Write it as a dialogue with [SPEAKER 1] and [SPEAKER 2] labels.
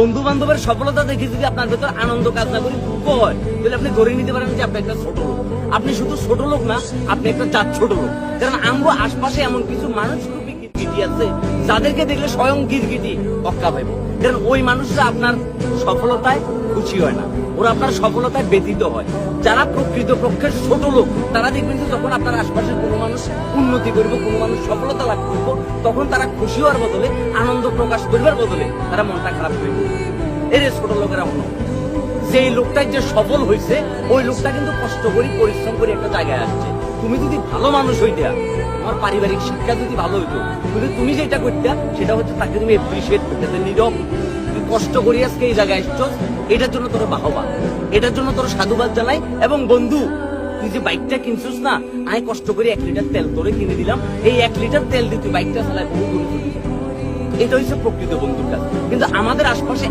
[SPEAKER 1] বন্ধু বান্ধবের সফলতা দেখে যদি আপনার ভেতর আনন্দ কাজ না করি দুঃখ হয়, তাহলে আপনি ধরে নিতে পারেন যে আপনি একটা ছোট লোক। আপনি শুধু ছোট লোক না, আপনি একটা জাত ছোট লোক। কারণ আমগো আশপাশে এমন কিছু মানুষ রূপী গিরগিটি আছে যাদেরকে দেখলে স্বয়ং গিরগিটি অক্কা পাইব। কারণ ওই মানুষরা আপনার সফলতায় খুশি হয় না, ওরা আপনার সফলতায় ব্যতীত হয়। যারা প্রকৃত পক্ষের ছোট লোক তারা দেখবেন যে যখন আপনার আশপাশের কোনো মানুষ উন্নতি করবো, কোনো মানুষ সফলতা লাভ করবো, তখন তারা খুশি হওয়ার বদলে, আনন্দ প্রকাশ করবার বদলে তারা মনটা খারাপ করে দেবে। এর ছোট লোকেরা হলো যে লোকটা যে সফল হয়েছে, ওই লোকটা কিন্তু কষ্ট করি পরিশ্রম করে একটা জায়গায় আসছে। তুমি যদি ভালো মানুষ হইতে, তোমার পারিবারিক শিক্ষা যদি ভালো হইতো, কিন্তু তুমি যেটা করতে সেটা হচ্ছে তাকে তুমি এপ্রিসিয়েট করতে, নীরব তুই কষ্ট করি আজকে এই জায়গায় আসছো, এটার জন্য তোর বাহবা, এটার জন্য তোর সাধুবাদ জানাই। এবং বন্ধু, তুই যে বাইকটা কিনছিস না, আমি কষ্ট করে 1 লিটার তেল তোরে কিনে দিলাম, এই 1 লিটার তেল দিয়ে তুই বাইকটা চালায় বহু দূরে চলে যাবি। এটা হচ্ছে প্রকৃত বন্ধুর কাজ। কিন্তু আমাদের আশপাশে